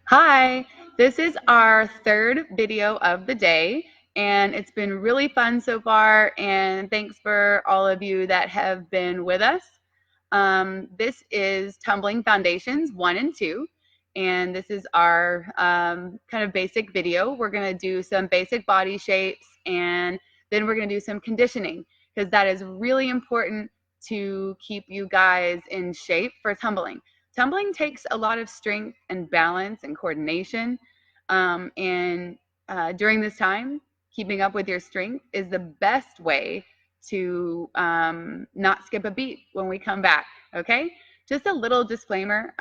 Hi, this is our third video of the day, and it's been really fun so far, and thanks for all of you that have been with us. This is Tumbling Foundations 1 and 2, and this is our kind of basic video. We're going to do some basic body shapes, and then we're going to do some conditioning, because that is really important to keep you guys in shape for tumbling. Tumbling takes a lot of strength and balance and coordination. And during this time, keeping up with your strength is the best way to not skip a beat when we come back. Okay? Just a little disclaimer.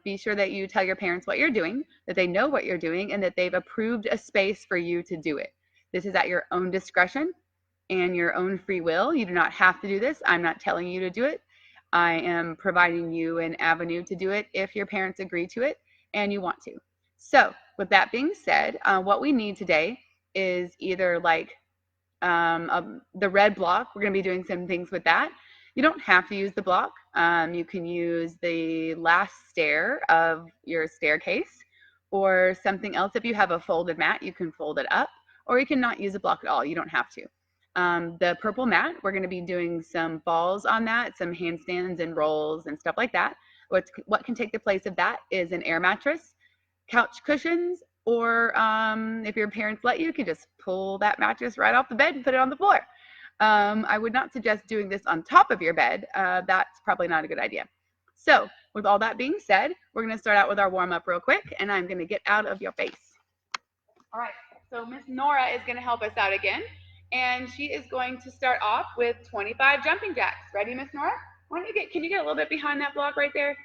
Be sure that you tell your parents what you're doing, that they know what you're doing, and that they've approved a space for you to do it. This is at your own discretion and your own free will. You do not have to do this. I'm not telling you to do it. I am providing you an avenue to do it if your parents agree to it and you want to. So, with that being said, what we need today is either like the red block. We're going to be doing some things with that. You don't have to use the block. You can use the last stair of your staircase or something else. If you have a folded mat, you can fold it up, or you can not use a block at all. You don't have to. The purple mat, we're going to be doing some balls on that, some handstands and rolls and stuff like that. What can take the place of that is an air mattress, couch cushions, or if your parents let you, you can just pull that mattress right off the bed and put it on the floor. I would not suggest doing this on top of your bed. That's probably not a good idea. So with all that being said, we're going to start out with our warm-up real quick, and I'm going to get out of your face. All right, so Miss Nora is going to help us out again, and she is going to start off with 25 jumping jacks. Ready, Miss Nora? Can you get a little bit behind that block right there?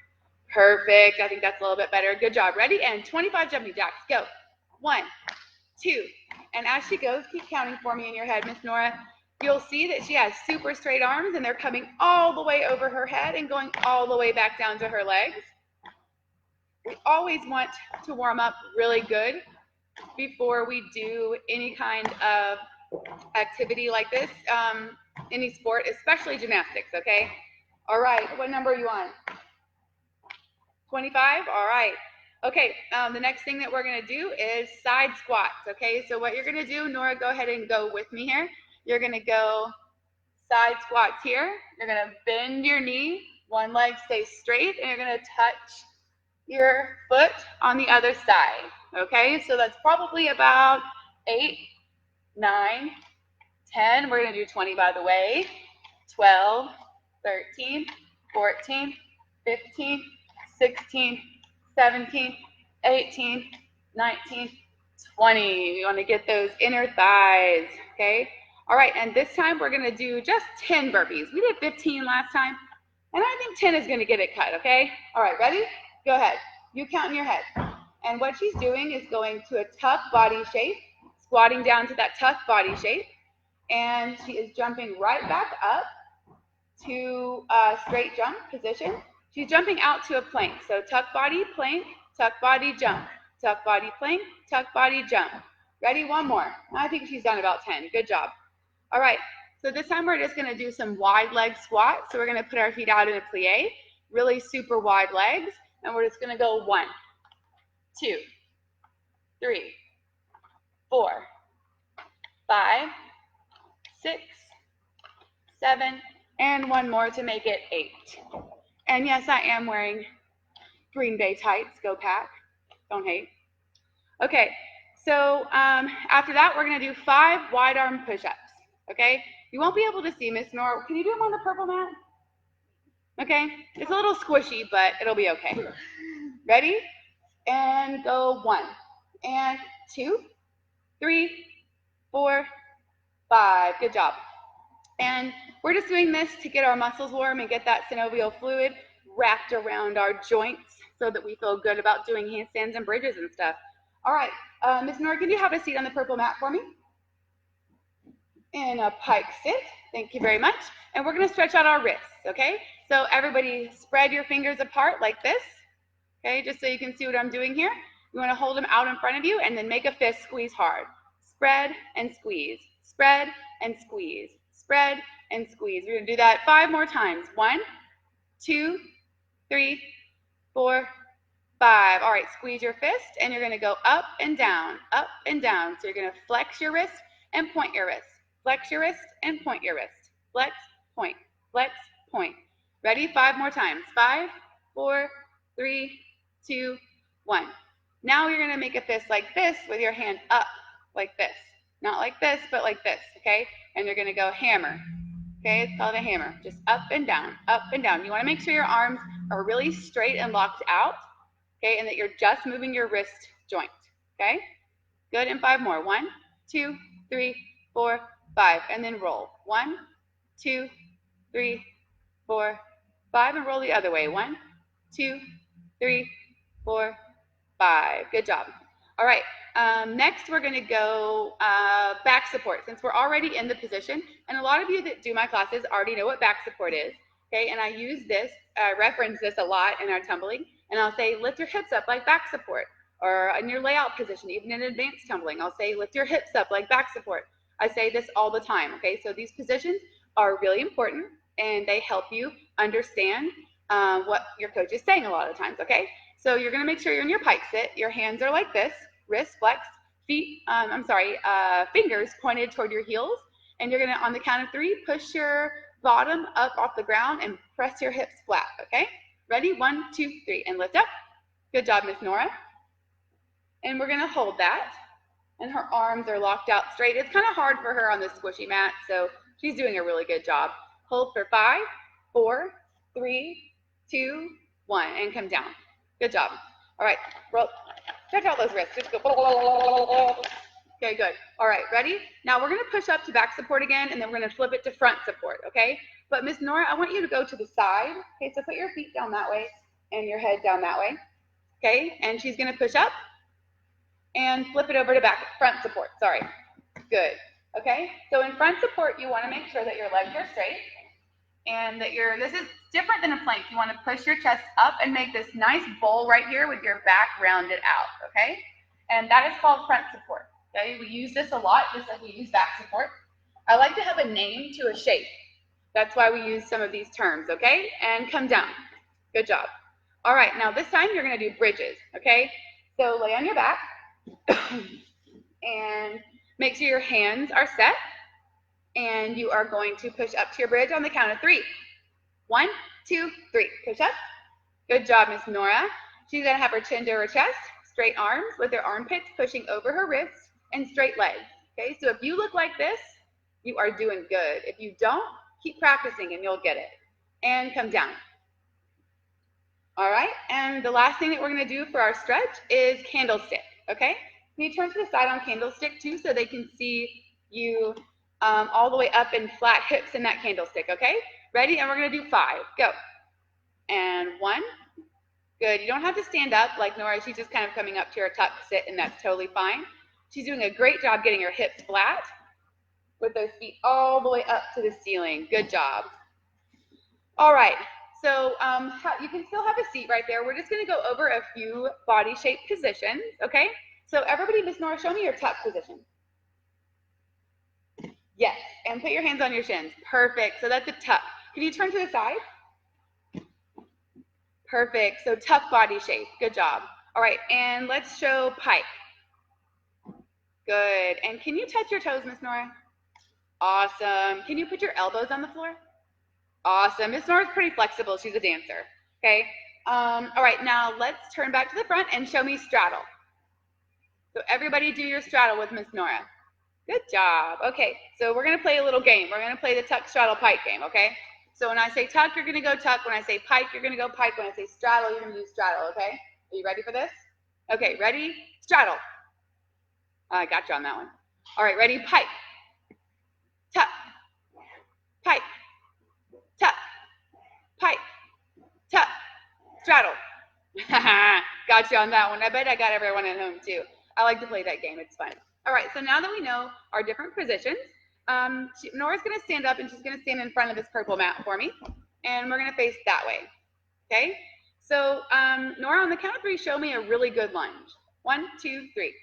Perfect. I think that's a little bit better. Good job. Ready? And 25 jumping jacks. Go. 1, 2. And as she goes, keep counting for me in your head, Miss Nora. You'll see that she has super straight arms, and they're coming all the way over her head and going all the way back down to her legs. We always want to warm up really good before we do any kind of activity like this, any sport, especially gymnastics, okay? All right, what number are you on? 25? All right. Okay, the next thing that we're going to do is side squats, okay? So what you're going to do, Nora, go ahead and go with me here. You're going to go side squats here. You're going to bend your knee. One leg stays straight, and you're going to touch your foot on the other side, okay? So that's probably about 8, 9, 10. We're going to do 20, by the way. 12, 13, 14, 15, 16, 17, 18, 19, 20. We want to get those inner thighs, okay? All right, and this time we're going to do just 10 burpees. We did 15 last time, and I think 10 is going to get it cut, okay? All right, ready? Go ahead. You count in your head. And what she's doing is going to a tuck body shape, squatting down to that tuck body shape, and she is jumping right back up to a straight jump position. She's jumping out to a plank. So tuck body, plank, tuck body, jump. Tuck body, plank, tuck body, jump. Ready? One more. I think she's done about 10. Good job. All right. So this time we're just going to do some wide leg squats. So we're going to put our feet out in a plie, really super wide legs. And we're just going to go 1, 2, 3, 4, 5, 6, 7, and one more to make it 8. And yes, I am wearing Green Bay tights. Go Pack. Don't hate. Okay, so after that, we're going to do 5 wide arm push-ups. Okay, you won't be able to see Miss Nora. Can you do them on the purple mat? Okay, it's a little squishy, but it'll be okay. Ready? And go 1, and 2, 3, 4, 5. Good job. And we're just doing this to get our muscles warm and get that synovial fluid wrapped around our joints so that we feel good about doing handstands and bridges and stuff. All right, Ms. Nora, can you have a seat on the purple mat for me? In a pike sit. Thank you very much. And we're going to stretch out our wrists, okay? So everybody spread your fingers apart like this, okay, just so you can see what I'm doing here. You want to hold them out in front of you and then make a fist, squeeze hard. Spread and squeeze. Spread and squeeze. Spread and squeeze. We're going to do that 5 more times. 1, 2, 3, 4, 5. All right, squeeze your fist, and you're going to go up and down, up and down. So you're going to flex your wrist and point your wrist. Flex your wrist and point your wrist. Flex, point, flex, point. Ready? 5 more times. 5, 4, 3, 2, 1. Now you're going to make a fist like this with your hand up, like this. Not like this, but like this, okay? And you're going to go hammer. Okay, it's called a hammer. Just up and down, up and down. You want to make sure your arms are really straight and locked out, okay, and that you're just moving your wrist joint, okay? Good, and 5 more. 1, 2, 3, 4, 5, and then roll. 1, 2, 3, 4, 5, and roll the other way. 1, 2, 3, 4, 5. Good job. All right, next we're going to go back support, since we're already in the position, and a lot of you that do my classes already know what back support is, okay, and I use this, reference this a lot in our tumbling, and I'll say lift your hips up like back support, or in your layout position, even in advanced tumbling, I'll say lift your hips up like back support. I say this all the time, okay, so these positions are really important, and they help you understand what your coach is saying a lot of times, okay? So you're going to make sure you're in your pike sit. Your hands are like this, wrist flexed, fingers pointed toward your heels. And you're going to, on the count of 3, push your bottom up off the ground and press your hips flat, okay? Ready? 1, 2, 3, and lift up. Good job, Miss Nora. And we're going to hold that. And her arms are locked out straight. It's kind of hard for her on the squishy mat, so she's doing a really good job. Hold for 5, 4, 3, 2, 1, and come down. Good job. All right, roll. Stretch out those wrists. Just go. Okay, good. All right, ready? Now we're going to push up to back support again, and then we're going to flip it to front support, okay? But Miss Nora, I want you to go to the side. Okay, so put your feet down that way and your head down that way. Okay, and she's going to push up and flip it over to front support. Sorry. Good. Okay, so in front support, you want to make sure that your legs are straight. And that this is different than a plank. You want to push your chest up and make this nice bowl right here with your back rounded out, okay? And that is called front support, okay? We use this a lot, just like we use back support. I like to have a name to a shape. That's why we use some of these terms, okay? And come down. Good job. All right, now this time you're going to do bridges, okay? So lay on your back and make sure your hands are set. And you are going to push up to your bridge on the count of 3. 1, 2, 3. Push up. Good job, Miss Nora. She's going to have her chin to her chest, straight arms with her armpits pushing over her wrists, and straight legs. Okay, so if you look like this, you are doing good. If you don't, keep practicing and you'll get it. And come down. All right, and the last thing that we're going to do for our stretch is candlestick. Okay, can you turn to the side on candlestick too so they can see you all the way up in flat hips in that candlestick, okay? Ready? And we're going to do 5. Go. And 1. Good. You don't have to stand up like Nora. She's just kind of coming up to her tuck sit, and that's totally fine. She's doing a great job getting her hips flat with those feet all the way up to the ceiling. Good job. All right. So you can still have a seat right there. We're just going to go over a few body shape positions, okay? So everybody, Miss Nora, show me your tuck position. Yes, and put your hands on your shins. Perfect. So that's a tuck. Can you turn to the side? Perfect. So tuck body shape. Good job. All right, and let's show pike. Good. And can you touch your toes, Miss Nora? Awesome. Can you put your elbows on the floor? Awesome. Miss Nora's pretty flexible. She's a dancer. Okay. All right, now let's turn back to the front and show me straddle. So everybody do your straddle with Miss Nora. Good job. Okay, so we're going to play a little game. We're going to play the tuck, straddle, pike game, okay? So when I say tuck, you're going to go tuck. When I say pike, you're going to go pike. When I say straddle, you're going to do straddle, okay? Are you ready for this? Okay, ready? Straddle. I got you on that one. All right, ready? Pike. Tuck. Pike. Tuck. Pike. Tuck. Straddle. Got you on that one. I bet I got everyone at home too. I like to play that game. It's fun. All right, so now that we know our different positions, Nora's going to stand up, and she's going to stand in front of this purple mat for me, and we're going to face that way, okay? So Nora, on the count of 3, show me a really good lunge. 1, 2, 3.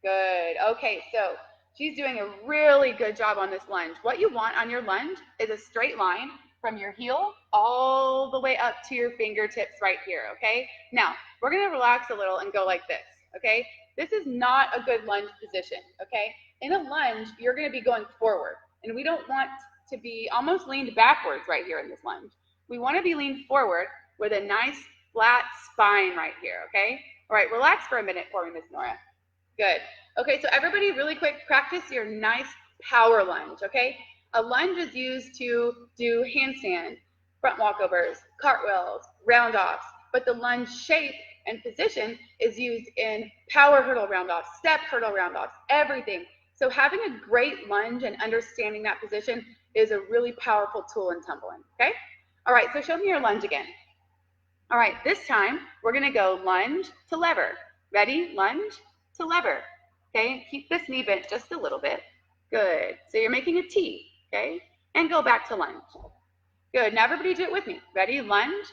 Good. Okay, so she's doing a really good job on this lunge. What you want on your lunge is a straight line from your heel all the way up to your fingertips right here, okay? Now, we're gonna relax a little and go like this, okay? This is not a good lunge position, okay? In a lunge, you're gonna be going forward, and we don't want to be almost leaned backwards right here in this lunge. We wanna be leaned forward with a nice flat spine right here, okay? All right, relax for a minute for me, Miss Nora. Good. Okay, so everybody really quick, practice your nice power lunge, okay? A lunge is used to do handstand, front walkovers, cartwheels, round-offs, but the lunge shape and position is used in power hurdle round-offs, step hurdle round-offs, everything. So having a great lunge and understanding that position is a really powerful tool in tumbling, okay? All right, so show me your lunge again. All right, this time we're gonna go lunge to lever. Ready? Lunge to lever. Okay, keep this knee bent just a little bit. Good. So you're making a T, okay? And go back to lunge. Good. Now everybody do it with me. Ready? Lunge,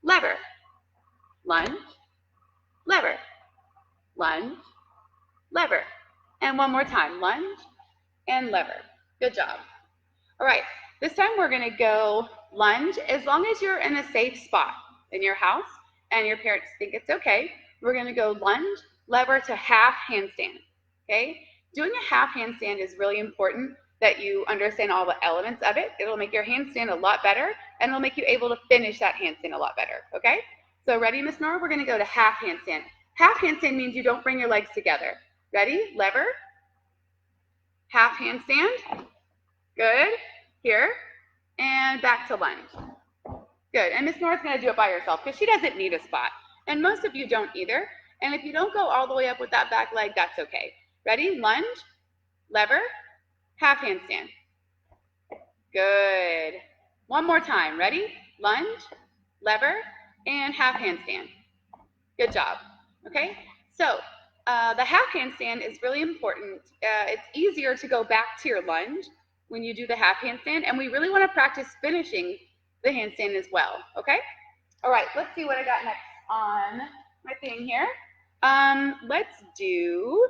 lever, lunge, lever, lunge, lever. And one more time. Lunge and lever. Good job. All right. This time we're going to go lunge as long as you're in a safe spot in your house and your parents think it's okay. We're going to go lunge, lever to half handstand, okay? Doing a half handstand is really important that you understand all the elements of it. It'll make your handstand a lot better, and it'll make you able to finish that handstand a lot better, okay? So ready, Miss Nora? We're going to go to half handstand. Half handstand means you don't bring your legs together. Ready? Lever, half handstand. Good. Here, and back to lunge. Good. And Miss Nora's going to do it by herself because she doesn't need a spot. And most of you don't either. And if you don't go all the way up with that back leg, that's okay. Ready? Lunge, lever, half handstand. Good. One more time. Ready? Lunge, lever, and half handstand. Good job. Okay? So the half handstand is really important. It's easier to go back to your lunge when you do the half handstand, and we really want to practice finishing the handstand as well, okay? All right, let's see what I got next on my thing here. Let's do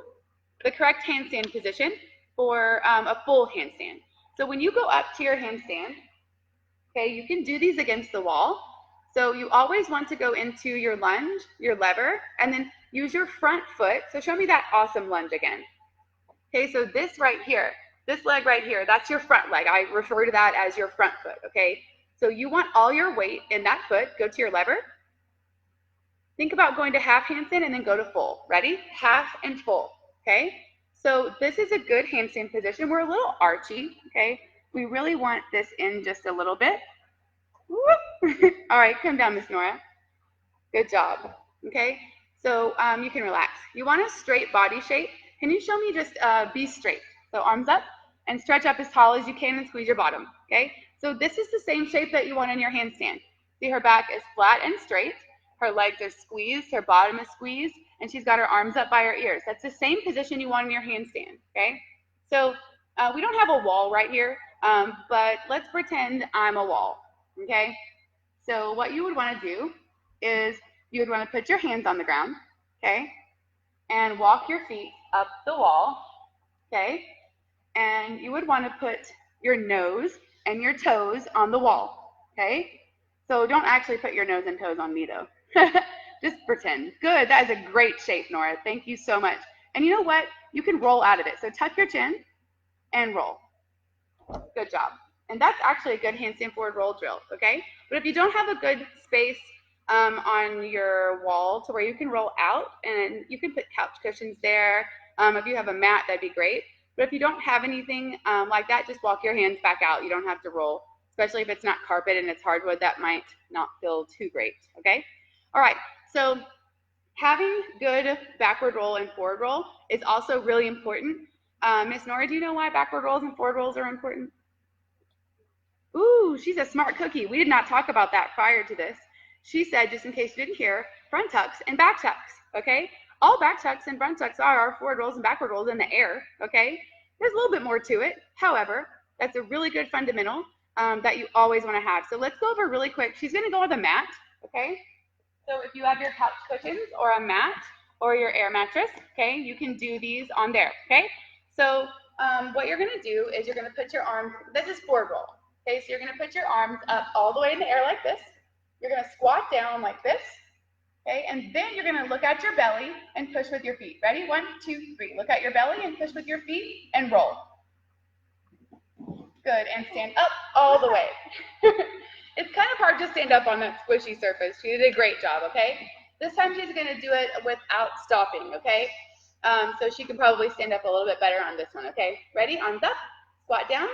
the correct handstand position for a full handstand. So when you go up to your handstand, okay, you can do these against the wall. So you always want to go into your lunge, your lever, and then use your front foot. So show me that awesome lunge again. Okay, so this right here, this leg right here, that's your front leg. I refer to that as your front foot, okay? So you want all your weight in that foot. Go to your lever. Think about going to half handstand and then go to full. Ready? Half and full, okay? So this is a good handstand position. We're a little archy, okay? We really want this in just a little bit. All right, come down, Miss Nora. Good job, okay? So you can relax. You want a straight body shape. Can you show me just be straight? So arms up and stretch up as tall as you can and squeeze your bottom, okay? So this is the same shape that you want in your handstand. See, her back is flat and straight. Her legs are squeezed, her bottom is squeezed, and she's got her arms up by her ears. That's the same position you want in your handstand, okay? So we don't have a wall right here, but let's pretend I'm a wall, okay? So what you would want to do is you would want to put your hands on the ground, okay? And walk your feet up the wall, okay? And you would want to put your nose and your toes on the wall, okay? So don't actually put your nose and toes on me though. Just pretend. Good, that is a great shape, Nora. Thank you so much. And you know what? You can roll out of it. So tuck your chin and roll. Good job. And that's actually a good handstand forward roll drill, okay? But if you don't have a good space on your wall to where you can roll out, and you can put couch cushions there. If you have a mat, that'd be great. But if you don't have anything like that, just walk your hands back out. You don't have to roll, especially if it's not carpet and it's hardwood. That might not feel too great, okay? All right, so having good backward roll and forward roll is also really important. Miss Nora, do you know why backward rolls and forward rolls are important? Ooh, she's a smart cookie. We did not talk about that prior to this. She said, just in case you didn't hear, front tucks and back tucks, okay? All back tucks and front tucks are forward rolls and backward rolls in the air, okay? There's a little bit more to it. However, that's a really good fundamental that you always want to have. So let's go over really quick. She's going to go with a mat, okay? So if you have your couch cushions or a mat or your air mattress, okay, you can do these on there, okay? So what you're going to do is you're going to put your arms, this is forward roll, Okay, so you're gonna put your arms up all the way in the air like this. You're gonna squat down like this. Okay, and then you're gonna look at your belly and push with your feet. Ready? 1, 2, 3. Look at your belly and push with your feet and roll. Good, and stand up all the way. It's kind of hard to stand up on that squishy surface. She did a great job, okay? This time she's gonna do it without stopping, okay? So she can probably stand up a little bit better on this one, okay? Ready? Arms up, squat down,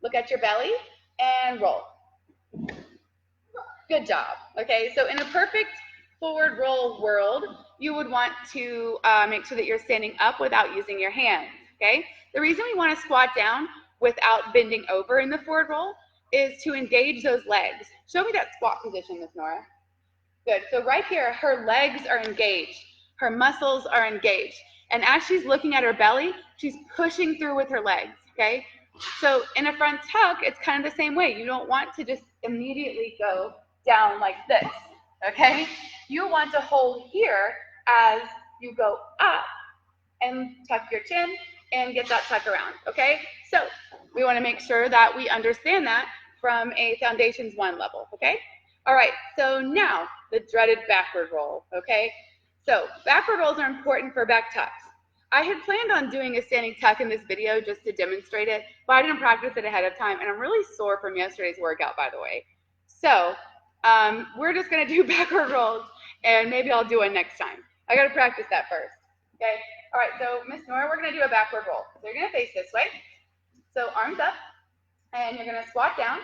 look at your belly, and roll. Good job, okay? So in a perfect forward roll world, you would want to make sure that you're standing up without using your hands, okay? The reason we want to squat down without bending over in the forward roll is to engage those legs. Show me that squat position, Miss Nora. Good, so right here, her legs are engaged. Her muscles are engaged. And as she's looking at her belly, she's pushing through with her legs, okay? So in a front tuck, it's kind of the same way. You don't want to just immediately go down like this, okay? You want to hold here as you go up and tuck your chin and get that tuck around, okay? So we want to make sure that we understand that from a Foundations 1 level, okay? All right, so now the dreaded backward roll, okay? So backward rolls are important for back tucks. I had planned on doing a standing tuck in this video just to demonstrate it, but I didn't practice it ahead of time, and I'm really sore from yesterday's workout, by the way. So we're just gonna do backward rolls, and maybe I'll do one next time. I gotta practice that first, okay? All right, so Miss Nora, we're gonna do a backward roll. So you're gonna face this way. So arms up, and you're gonna squat down.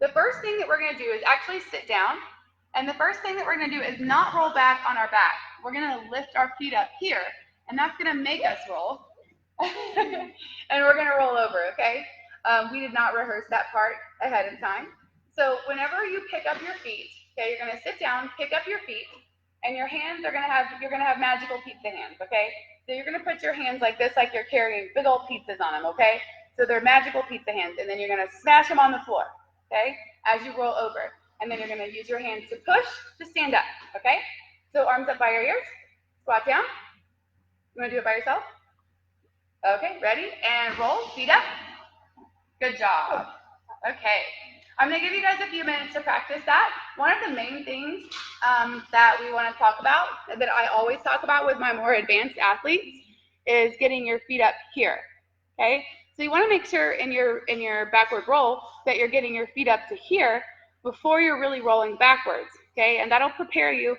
The first thing that we're gonna do is actually sit down, and the first thing that we're gonna do is not roll back on our back. We're gonna lift our feet up here, and that's gonna make us roll. And we're gonna roll over, okay? We did not rehearse that part ahead of time. So whenever you pick up your feet, okay, you're gonna sit down, pick up your feet, and your hands are you're gonna have magical pizza hands, okay? So you're gonna put your hands like this, like you're carrying big old pizzas on them, okay? So they're magical pizza hands, and then you're gonna smash them on the floor, okay? As you roll over, and then you're gonna use your hands to push to stand up, okay? So arms up by your ears, squat down. You wanna do it by yourself? Okay, ready? And roll, feet up. Good job. Okay. I'm going to give you guys a few minutes to practice that. One of the main things that we want to talk about, that I always talk about with my more advanced athletes, is getting your feet up here, okay? So you want to make sure in your backward roll that you're getting your feet up to here before you're really rolling backwards, okay? And that'll prepare you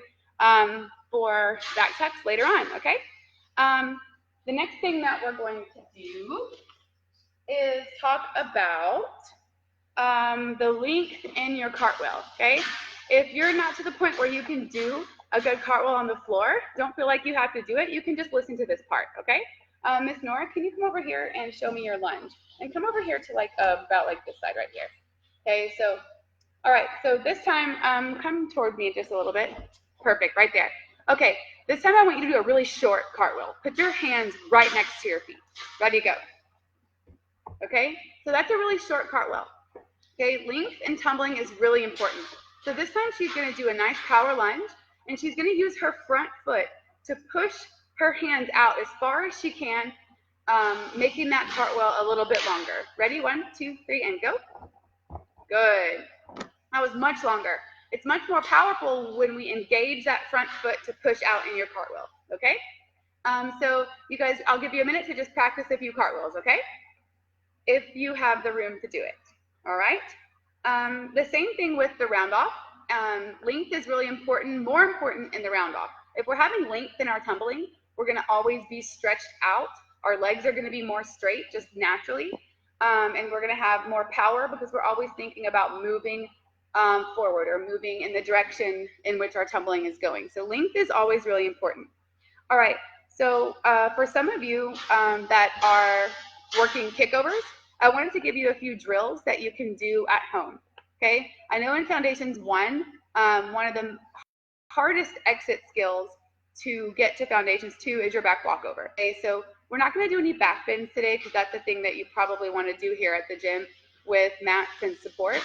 for back tucks later on, okay? The next thing that we're going to do is talk about the length in your cartwheel, okay? If you're not to the point where you can do a good cartwheel on the floor, don't feel like you have to do it. You can just listen to this part, okay? Miss Nora, can you come over here and show me your lunge? And come over here to like about like this side right here. Okay, so, all right, so this time, come towards me just a little bit. Perfect, right there. Okay, this time I want you to do a really short cartwheel. Put your hands right next to your feet. Ready to go. Okay, so that's a really short cartwheel. Okay, length and tumbling is really important. So this time she's going to do a nice power lunge, and she's going to use her front foot to push her hands out as far as she can, making that cartwheel a little bit longer. Ready? 1, 2, 3, and go. Good. That was much longer. It's much more powerful when we engage that front foot to push out in your cartwheel, okay? So you guys, I'll give you a minute to just practice a few cartwheels, okay? If you have the room to do it. All right. The same thing with the round off. Length is really important, more important in the round off. If we're having length in our tumbling, we're going to always be stretched out. Our legs are going to be more straight just naturally. And we're going to have more power because we're always thinking about moving forward or moving in the direction in which our tumbling is going. So length is always really important. All right. So for some of you that are working kickovers, I wanted to give you a few drills that you can do at home, okay? I know in Foundations 1, one of the hardest exit skills to get to Foundations 2 is your back walkover, okay? So we're not gonna do any back bends today because that's the thing that you probably wanna do here at the gym with mats and support.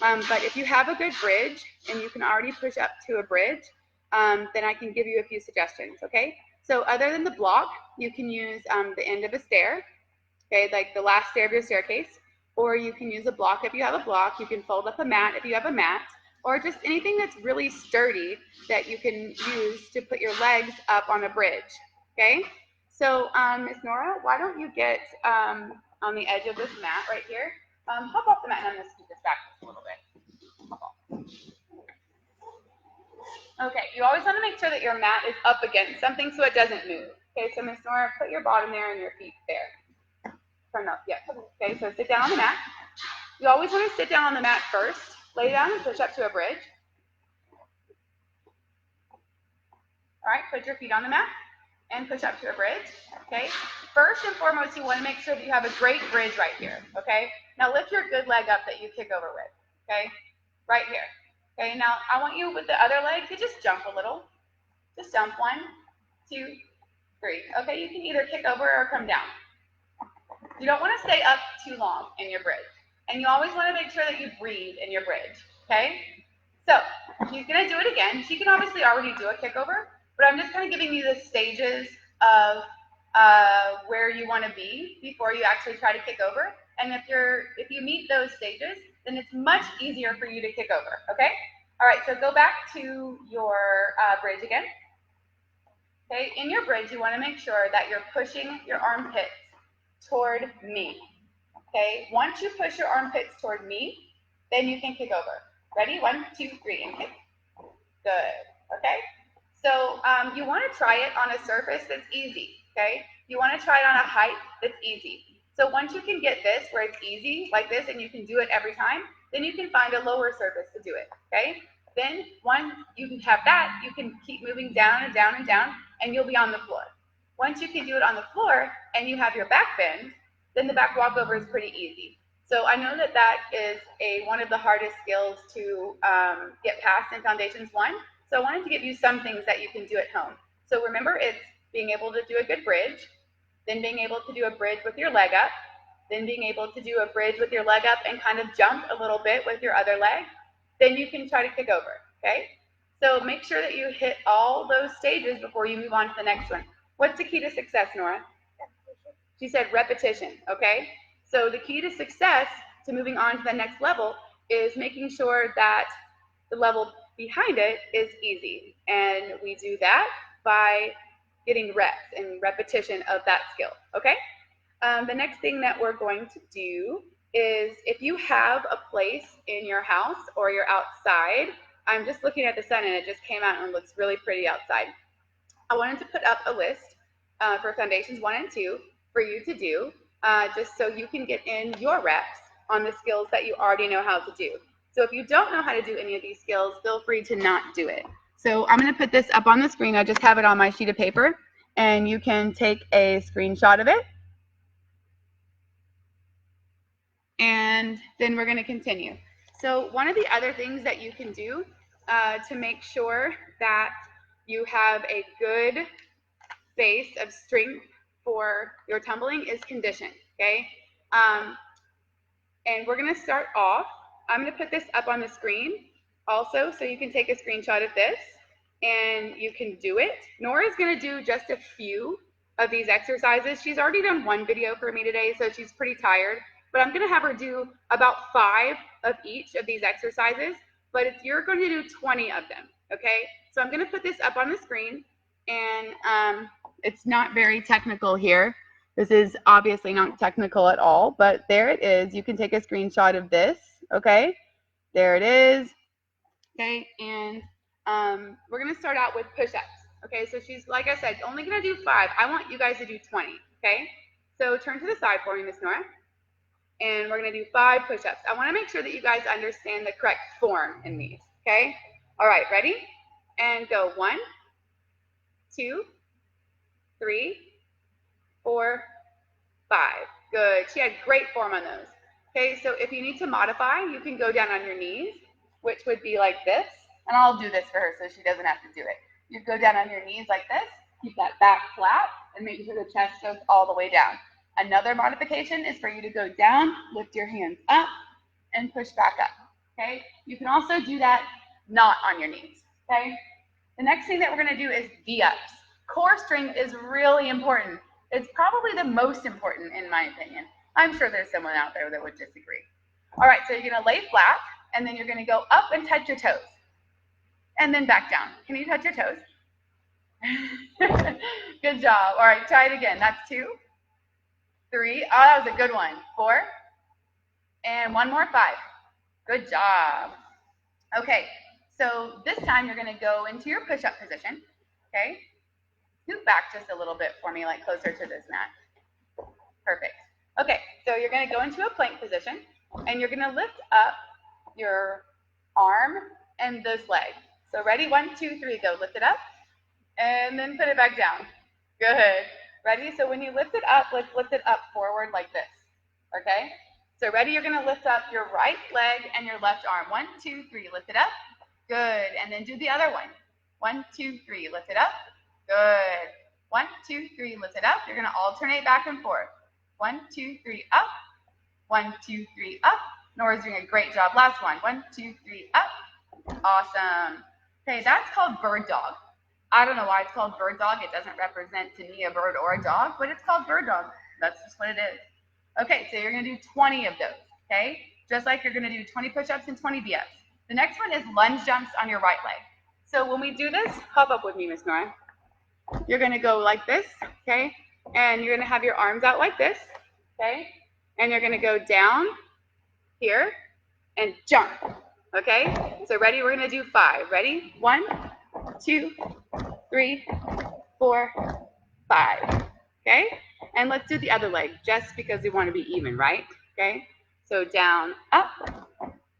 But if you have a good bridge and you can already push up to a bridge, then I can give you a few suggestions, okay? So other than the block, you can use the end of a stair, okay, like the last stair of your staircase. or you can use a block if you have a block. You can fold up a mat if you have a mat, or just anything that's really sturdy that you can use to put your legs up on a bridge, okay? So, Miss Nora, why don't you get on the edge of this mat right here? Hop off the mat, and I'm going to scoot this back just a little bit. Okay, you always want to make sure that your mat is up against something so it doesn't move. Okay, so Miss Nora, put your bottom there and your feet there. Turn up, yeah. Okay, so sit down on the mat. You always want to sit down on the mat first. Lay down and push up to a bridge. All right, put your feet on the mat and push up to a bridge. Okay, first and foremost, you want to make sure that you have a great bridge right here. Okay, now lift your good leg up that you kick over with. Okay, right here. Okay, now I want you with the other leg to just jump a little. Just jump 1, 2, 3. Okay, you can either kick over or come down. You don't want to stay up too long in your bridge. And you always want to make sure that you breathe in your bridge. Okay? So, she's going to do it again. She can obviously already do a kick over, but I'm just kind of giving you the stages of where you want to be before you actually try to kick over. And if you meet those stages, then it's much easier for you to kick over, okay? All right, so go back to your bridge again. Okay, in your bridge, you want to make sure that you're pushing your armpits toward me. Okay, once you push your armpits toward me, then you can kick over. Ready? 1, 2, 3, and kick. Good, okay? So you want to try it on a surface that's easy, okay? You want to try it on a height that's easy. So once you can get this where it's easy, like this, and you can do it every time, then you can find a lower surface to do it, okay? Then once you can have that, you can keep moving down and down and down, and you'll be on the floor. Once you can do it on the floor, and you have your back bend, then the back walkover is pretty easy. So I know that that is one of the hardest skills to get past in Foundations 1. So I wanted to give you some things that you can do at home. So remember, it's being able to do a good bridge, then being able to do a bridge with your leg up, then being able to do a bridge with your leg up and kind of jump a little bit with your other leg. Then you can try to kick over, okay? So make sure that you hit all those stages before you move on to the next one. What's the key to success, Nora? She said repetition, okay? So the key to success to moving on to the next level is making sure that the level behind it is easy. And we do that by getting reps and repetition of that skill, okay? The next thing that we're going to do is if you have a place in your house or you're outside, I'm just looking at the sun and it just came out and looks really pretty outside. I wanted to put up a list for Foundations 1 and 2 for you to do, just so you can get in your reps on the skills that you already know how to do. So if you don't know how to do any of these skills, feel free to not do it. So I'm going to put this up on the screen. I just have it on my sheet of paper, and you can take a screenshot of it. And then we're going to continue. So one of the other things that you can do to make sure that you have a good base of strength for your tumbling is condition, okay? And we're going to start off. I'm going to put this up on the screen also, so you can take a screenshot of this and you can do it. Nora's going to do just a few of these exercises. She's already done one video for me today, so she's pretty tired. But I'm going to have her do about 5 of each of these exercises, but you're going to do 20 of them, okay? So I'm going to put this up on the screen, and it's not very technical here. This is obviously not technical at all, but there it is. You can take a screenshot of this, okay? There it is, okay? And we're going to start out with push-ups, okay? So she's, like I said, only going to do 5. I want you guys to do 20, okay? So turn to the side for me, Miss Nora. And we're going to do 5 push-ups. I want to make sure that you guys understand the correct form in these, okay? All right, ready? And go 1, 2, 3, 4, 5. Good. She had great form on those. Okay, so if you need to modify, you can go down on your knees, which would be like this. And I'll do this for her so she doesn't have to do it. You go down on your knees like this, keep that back flat, and make sure the chest goes all the way down. Another modification is for you to go down, lift your hands up, and push back up, okay? You can also do that not on your knees, okay? The next thing that we're going to do is V-ups. Core strength is really important. It's probably the most important in my opinion. I'm sure there's someone out there that would disagree. All right, so you're gonna lay flat, and then you're gonna go up and touch your toes. And then back down. Can you touch your toes? Good job. All right, try it again. That's 2, 3. Oh, that was a good one. 4. And one more, 5. Good job. Okay, so this time you're gonna go into your push-up position, okay? Scoot back just a little bit for me, like closer to this mat. Perfect. Okay, so you're gonna go into a plank position, and you're gonna lift up your arm and this leg. So ready? 1, 2, 3, go. Lift it up, and then put it back down. Good. Ready? So when you lift it up, let's lift it up forward like this, okay? So ready? You're gonna lift up your right leg and your left arm. 1, 2, 3, lift it up. Good. And then do the other one. 1, 2, 3, lift it up. Good. 1, 2, 3, lift it up. You're gonna alternate back and forth. 1, 2, 3, up. 1, 2, 3, up. Nora's doing a great job. Last one. 1, 2, 3, up. Awesome. Okay, that's called bird dog. I don't know why it's called bird dog. It doesn't represent to me a bird or a dog, but it's called bird dog. That's just what it is. Okay, so you're gonna do 20 of those, okay? Just like you're gonna do 20 push-ups and 20 BFs. The next one is lunge jumps on your right leg. So when we do this, hop up with me, Miss Nora. You're gonna go like this, okay? And you're gonna have your arms out like this, okay? And you're gonna go down here and jump, okay? So ready, we're gonna do 5. Ready? 1, 2, 3, 4, 5, okay? And let's do the other leg just because we want to be even, right? Okay? So down, up,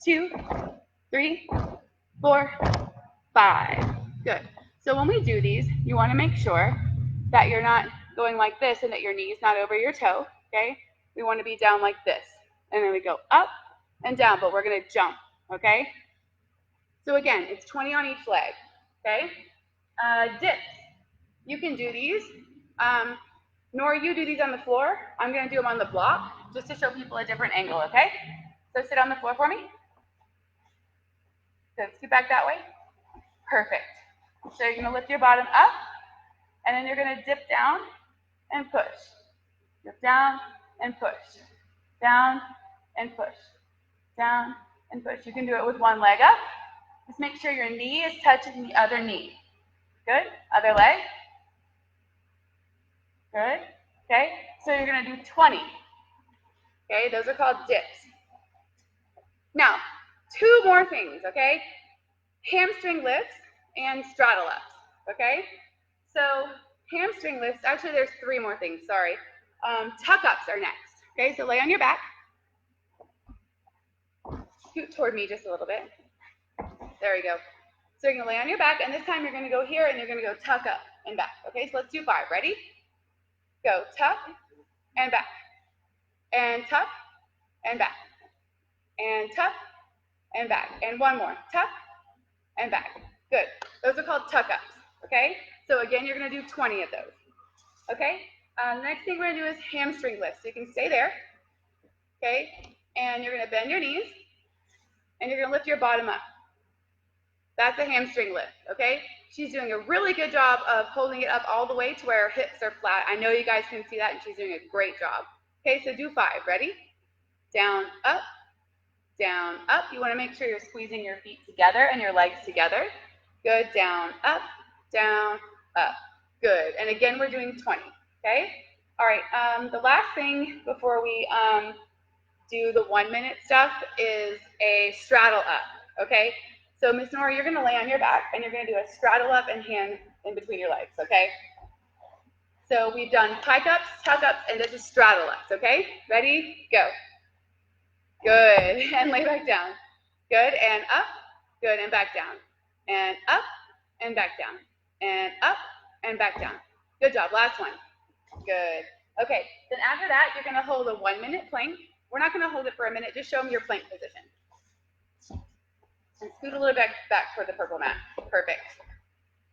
2, 3, 4, 5. Good. So when we do these, you want to make sure that you're not going like this and that your knee's not over your toe, okay? We want to be down like this. And then we go up and down, but we're going to jump, okay? So again, it's 20 on each leg, okay? Dips. You can do these. Nora, you do these on the floor. I'm going to do them on the block just to show people a different angle, okay? So sit on the floor for me. Good. Scoot back that way. Perfect. So you're going to lift your bottom up, and then you're going to dip down and push. Dip down and push. Down and push. Down and push. You can do it with one leg up. Just make sure your knee is touching the other knee. Good. Other leg. Good. Okay. So you're going to do 20. Okay. Those are called dips. Now, 2 more things. Okay. Hamstring lifts and straddle ups. Okay. So hamstring lifts. Actually, there's 3 more things. Sorry. Tuck ups are next. Okay. So lay on your back. Scoot toward me just a little bit. There we go. So you're going to lay on your back, and this time you're going to go here, and you're going to go tuck up and back. Okay, so let's do 5. Ready? Go tuck and back, and tuck and back, and tuck and back, and one more. Tuck and back. Good. Those are called tuck ups. Okay. So again, you're going to do 20 of those. Okay. The next thing we're going to do is hamstring lifts. So you can stay there. Okay. And you're going to bend your knees, and you're going to lift your bottom up. That's a hamstring lift, okay? She's doing a really good job of holding it up all the way to where her hips are flat. I know you guys can see that, and she's doing a great job. Okay, so do 5. Ready? Down, up, down, up. You want to make sure you're squeezing your feet together and your legs together. Good. Down, up, down, up. Good. And again, we're doing 20, okay? All right, the last thing before we do the 1-minute stuff is a straddle up, okay? So Miss Nora, you're going to lay on your back, and you're going to do a straddle up and hand in between your legs, okay? So we've done pike ups, tuck ups, and this is straddle ups, okay? Ready? Go. Good. And lay back down. Good. And up. Good. And back down. And up and back down. And up and back down. Good job. Last one. Good. Okay. Then after that, you're going to hold a 1-minute plank. We're not going to hold it for a minute. Just show them your plank position. And scoot a little bit back for the purple mat. Perfect.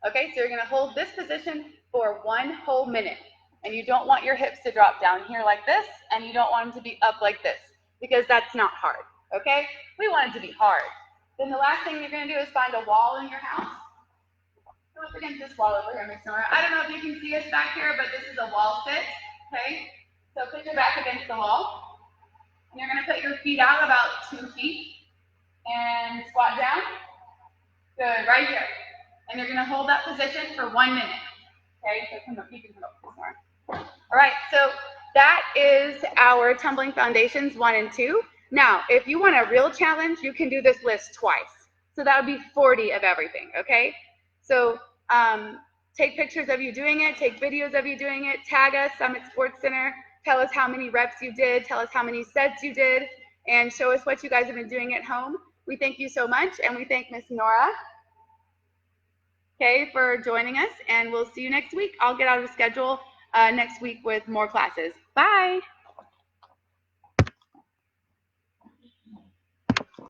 Okay, so you're going to hold this position for 1 whole minute. And you don't want your hips to drop down here like this, and you don't want them to be up like this, because that's not hard, okay? We want it to be hard. Then the last thing you're going to do is find a wall in your house. Go up against this wall over here, Miss Nora. I don't know if you can see us back here, but this is a wall sit, okay? So put your back against the wall. And you're going to put your feet out about 2 feet and squat down. Good, right here. And you're going to hold that position for 1 minute. Okay, so come up, you can come up more. All right, so that is our tumbling foundations 1 and 2. Now, if you want a real challenge, you can do this list twice. So that would be 40 of everything, okay? So take pictures of you doing it, take videos of you doing it, tag us, Summit Sports Center, tell us how many reps you did, tell us how many sets you did, and show us what you guys have been doing at home. We thank you so much, and we thank Miss Nora, okay, for joining us, and we'll see you next week. I'll get out of the schedule next week with more classes. Bye.